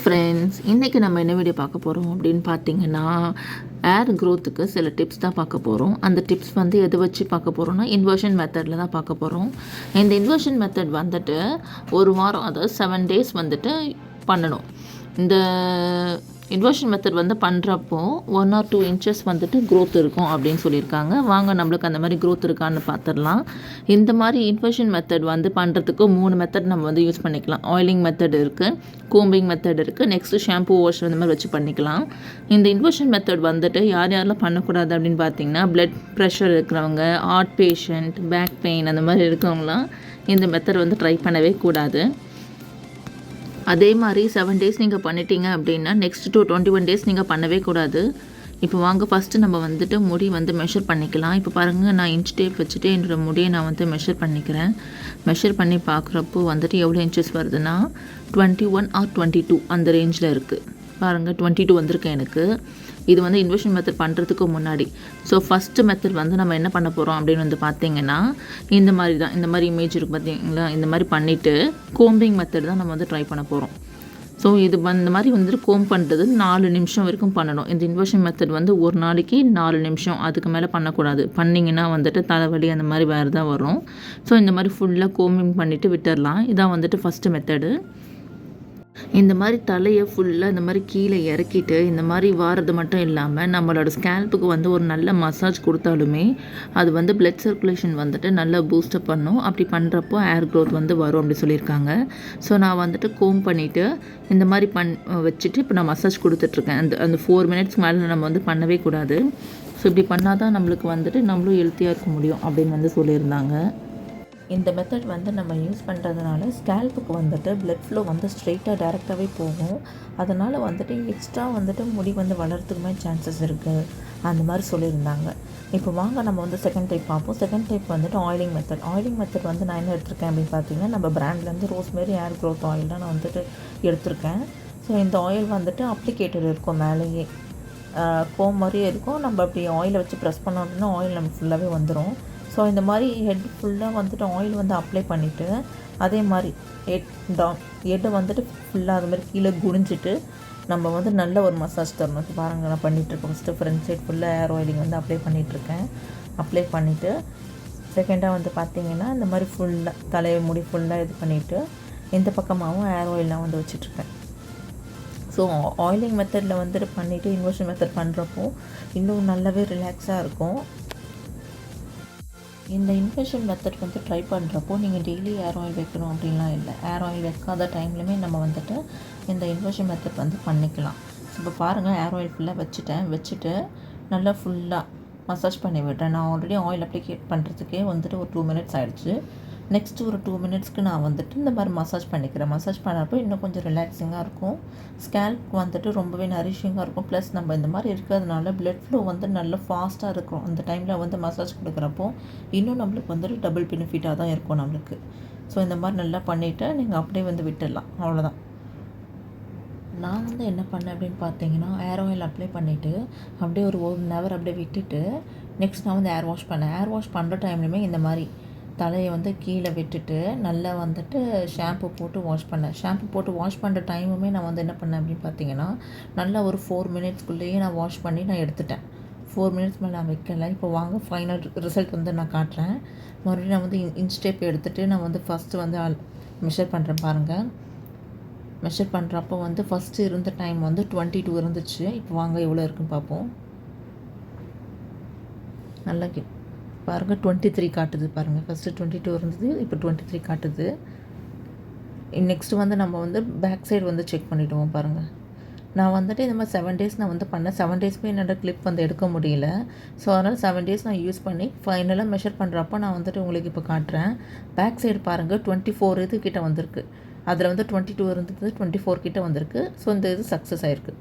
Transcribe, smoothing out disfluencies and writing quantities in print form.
Friends, இன்றைக்கி நம்ம என்ன வீடியோ பார்க்க போகிறோம் அப்படின்னு பார்த்தீங்கன்னா, ஏர் க்ரோத்துக்கு சில டிப்ஸ் தான் பார்க்க போகிறோம். அந்த டிப்ஸ் வந்து எதை வச்சு பார்க்க போகிறோம்னா, இன்வர்ஷன் மெத்தடில் தான் பார்க்க போகிறோம். இந்த இன்வர்ஷன் மெத்தட் வந்துட்டு ஒரு வாரம், அதாவது 7 டேஸ் வந்துட்டு பண்ணணும். இந்த இன்வர்ஷன் மெத்தட் வந்து பண்ணுறப்போ 1 or 2 inches வந்துட்டு க்ரோத் இருக்கும் அப்படின்னு சொல்லியிருக்காங்க. வாங்க நம்மளுக்கு அந்த மாதிரி க்ரோத் இருக்கான்னு பார்த்துடலாம். இந்த மாதிரி இன்வர்ஷன் மெத்தட் வந்து பண்ணுறதுக்கு 3 மெத்தட் நம்ம வந்து யூஸ் பண்ணிக்கலாம். ஆயிலிங் மெத்தட் இருக்குது, கோம்பிங் மெத்தட் இருக்குது, நெக்ஸ்ட்டு ஷாம்பூ வாஷ் இந்த மாதிரி வச்சு பண்ணிக்கலாம். இந்த இன்வர்ஷன் மெத்தட் வந்துட்டு யாரெல்லாம் பண்ணக்கூடாது அப்படின்னு பார்த்தீங்கன்னா, பிளட் ப்ரெஷர் இருக்கிறவங்க, ஹார்ட் பேஷண்ட், பேக் பெயின் அந்த மாதிரி இருக்கிறவங்களாம் இந்த மெத்தட் வந்து ட்ரை பண்ணவே கூடாது. அதே மாதிரி 7 டேஸ் நீங்கள் பண்ணிட்டீங்க அப்படின்னா நெக்ஸ்ட் 21 டேஸ் நீங்கள் பண்ணவே கூடாது. இப்போ வாங்க ஃபஸ்ட்டு நம்ம வந்துட்டு முடி வந்து மெஷர் பண்ணிக்கலாம். இப்போ பாருங்கள், நான் இன்ச் டேப் வச்சுட்டு என்னோடய முடியை நான் வந்து மெஷர் பண்ணிக்கிறேன். மெஷர் பண்ணி பார்க்குறப்போ வந்துட்டு எவ்வளோ இன்ச்சஸ் வருதுன்னா 21 or 22 அந்த ரேஞ்சில் இருக்குது. பாருங்கள், 22 வந்திருக்கேன் எனக்கு. இது வந்து இன்வர்ஷன் மெத்தட் பண்ணுறதுக்கு முன்னாடி. ஸோ ஃபஸ்ட்டு மெத்தட் வந்து நம்ம என்ன பண்ண போகிறோம் அப்படின்னு வந்து பார்த்திங்கன்னா, இந்த மாதிரி தான், இந்த மாதிரி இமேஜ் இருக்குது பார்த்தீங்களா, இந்த மாதிரி பண்ணிவிட்டு கோம்பிங் மெத்தட் தான் நம்ம வந்து ட்ரை பண்ண போகிறோம். ஸோ இது இந்த மாதிரி வந்துட்டு கோம் பண்ணுறது 4 நிமிஷம் வரைக்கும் பண்ணணும். இந்த இன்வர்ஷன் மெத்தட் வந்து ஒரு நாளைக்கு 4 நிமிஷம், அதுக்கு மேலே பண்ணக்கூடாது. பண்ணிங்கன்னா வந்துட்டு தலைவலி அந்த மாதிரி வேறு தான் வரும். ஸோ இந்த மாதிரி ஃபுல்லாக கோம்பிங் பண்ணிவிட்டு விட்டுடலாம். இதான் வந்துட்டு ஃபஸ்ட்டு மெத்தடு. இந்த மாதிரி தலையை ஃபுல்லாக இந்த மாதிரி கீழே இறக்கிட்டு இந்த மாதிரி வாரது மட்டும் இல்லாமல் நம்மளோட ஸ்கேல்ப்புக்கு வந்து ஒரு நல்ல மசாஜ் கொடுத்தாலுமே அது வந்து பிளட் சர்க்குலேஷன் வந்துட்டு நல்லா பூஸ்டப் பண்ணும். அப்படி பண்ணுறப்போ ஏர் க்ரோத் வந்து வரும் அப்படி சொல்லியிருக்காங்க. ஸோ நான் வந்துட்டு கோம் பண்ணிவிட்டு இந்த மாதிரி வச்சுட்டு இப்போ நான் மசாஜ் கொடுத்துட்ருக்கேன். அந்த 4 minutes மேலே நம்ம வந்து பண்ணவே கூடாது. ஸோ இப்படி பண்ணால் தான் நம்மளுக்கு வந்துட்டு நம்மளும் ஹெல்த்தியாக இருக்க முடியும் அப்படின்னு வந்து சொல்லியிருந்தாங்க. இந்த மெத்தட் வந்து நம்ம யூஸ் பண்ணுறதுனால ஸ்கேல்ப்புக்கு வந்துட்டு பிளட் ஃப்ளோ வந்து ஸ்ட்ரெயிட்டாக டேரெக்டாகவே போகும். அதனால் வந்துட்டு எக்ஸ்ட்ரா வந்துட்டு முடி வந்து வளர்கிறதுக்குமே சான்சஸ் இருக்குது அந்த மாதிரி சொல்லியிருந்தாங்க. இப்போ வாங்க நம்ம வந்து செகண்ட் டைப் பார்ப்போம். செகண்ட் டைப் வந்துட்டு ஆயிலிங் மெத்தட். ஆயிலிங் மெத்தட் வந்து நான் என்ன எடுத்திருக்கேன் அப்படின்னு பார்த்தீங்கன்னா, நம்ம பிராண்ட்லேருந்து ரோஸ்மேரி ஏர் க்ரோத் ஆயில் தான் நான் வந்துட்டு எடுத்திருக்கேன். ஸோ இந்த ஆயில் வந்துட்டு அப்ளிகேட்டட் இருக்கும், மேலேயே கோம் மாதிரியே இருக்கும். நம்ம அப்படி ஆயிலை வச்சு ப்ரெஸ் பண்ணோம் அப்படின்னா ஆயில் நமக்கு ஃபுல்லாகவே வந்துடும். ஸோ இந்த மாதிரி ஹெட் ஃபுல்லாக வந்துட்டு ஆயில் வந்து அப்ளை பண்ணிவிட்டு அதே மாதிரி ஹெட்டை வந்துட்டு ஃபுல்லாக அது மாதிரி கீழே குனிஞ்சிட்டு நம்ம வந்து நல்ல ஒரு மசாஜ் தரணும். இப்போ பாருங்கள், நான் பண்ணிகிட்ருக்கேன். ஃபஸ்ட்டு ஃப்ரண்ட் சைட் ஃபுல்லாக ஏர் ஆயிலிங் வந்து அப்ளை பண்ணிகிட்ருக்கேன். அப்ளை பண்ணிவிட்டு செகண்டாக வந்து பார்த்திங்கன்னா இந்த மாதிரி ஃபுல்லாக தலையை முடி ஃபுல்லாக இது பண்ணிவிட்டு இந்த பக்கமாகவும் ஏர் ஆயில் நான் வந்து வச்சிட்ருக்கேன். ஸோ ஆயிலிங் மெத்தடில் வந்துட்டு பண்ணிவிட்டு இன்வர்ஷன் மெத்தட் பண்ணுறப்போ இன்னும் நல்லாவே ரிலாக்ஸாக இருக்கும். இந்த இன்வர்ஷன் மெத்தட் வந்து ட்ரை பண்ணுறப்போ நீங்கள் டெய்லி ஏர் ஆயில் வைக்கணும் அப்படின்லாம் இல்லை. ஏர் ஆயில் வைக்காத டைம்லையுமே நம்ம வந்துட்டு இந்த இன்வர்ஷன் மெத்தட் வந்து பண்ணிக்கலாம். ஸோ இப்போ பாருங்கள், ஏர் ஆயில் ஃபுல்லாக வச்சுட்டு நல்லா ஃபுல்லாக மசாஜ் பண்ணி விட்டேன். நான் ஆல்ரெடி ஆயில் அப்ளிகேட் பண்ணுறதுக்கே வந்துட்டு ஒரு 2 minutes ஆகிடுச்சு. நெக்ஸ்ட்டு ஒரு 2 minutesக்கு நான் வந்துட்டு இந்த மாதிரி மசாஜ் பண்ணிக்கிறேன். மசாஜ் பண்ணுறப்போ இன்னும் கொஞ்சம் ரிலாக்ஸிங்காக இருக்கும். ஸ்கேல்ப்க்கு வந்துட்டு ரொம்பவே நரிஷிங்காக இருக்கும். ப்ளஸ் நம்ம இந்த மாதிரி இருக்கிறதுனால பிளட் ஃப்ளோ வந்து நல்லா ஃபாஸ்ட்டாக இருக்கும். அந்த டைமில் வந்து மசாஜ் கொடுக்குறப்போ இன்னும் நம்மளுக்கு வந்துட்டு டபுள் பெனிஃபிட்டாக தான் இருக்கும் நம்மளுக்கு. ஸோ இந்த மாதிரி நல்லா பண்ணிவிட்டு நீங்கள் அப்படியே வந்து விட்டுடலாம், அவ்வளோதான். நான் வந்து என்ன பண்ணேன் அப்படின்னு பார்த்தீங்கன்னா, ஏர் ஆயில் அப்ளை பண்ணிவிட்டு அப்படியே ஒரு 1 hour அப்படியே விட்டுட்டு நெக்ஸ்ட் நான் வந்து ஏர் வாஷ் பண்ணேன். ஏர் வாஷ் பண்ணுற டைம்லையுமே இந்த மாதிரி தலையை வந்து கீழே விட்டுட்டு நல்லா வந்துட்டு ஷாம்பு போட்டு வாஷ் பண்ணேன். ஷாம்பு போட்டு வாஷ் பண்ணுற டைமுமே நான் வந்து என்ன பண்ணேன் அப்படின்னு பார்த்தீங்கன்னா, நல்லா ஒரு 4 minutesக்குள்ளேயே நான் வாஷ் பண்ணி நான் எடுத்துட்டேன். 4 minutes மேலே நான் வைக்கலை. இப்போ வாங்க ஃபைனல் ரிசல்ட் வந்து நான் காட்டுறேன். மறுபடியும் நான் வந்து இன்ச் டேப் எடுத்துகிட்டு நான் வந்து ஃபஸ்ட்டு வந்து மெஷர் பண்ணுறேன். பாருங்கள், மெஷர் பண்ணுறப்போ வந்து ஃபஸ்ட்டு இருந்த டைம் வந்து 22 இருந்துச்சு. இப்போ வாங்க எவ்வளோ இருக்குன்னு பார்ப்போம். நல்லா பாருங்கள், 23 காட்டுது. பாருங்கள், ஃபஸ்ட்டு 22 இருந்தது, இப்போ 23 காட்டுது. நெக்ஸ்ட்டு வந்து நம்ம வந்து பேக் சைடு வந்து செக் பண்ணிவிடுவோம். பாருங்கள், நான் வந்துட்டு இந்த மாதிரி 7 days நான் வந்து பண்ணேன். 7 daysமே என்னோடய கிளிப் வந்து எடுக்க முடியல. ஸோ அதனால் 7 days நான் யூஸ் பண்ணி ஃபைனலாக மெஷர் பண்ணுறப்போ நான் வந்துட்டு உங்களுக்கு இப்போ காட்டுறேன். பேக் சைடு பாருங்கள், 24 இது கிட்ட வந்திருக்கு. அதில் வந்து 22 இருந்தது, 24 கிட்ட வந்திருக்கு. ஸோ இந்த இது சக்ஸஸ் ஆகிருக்கு.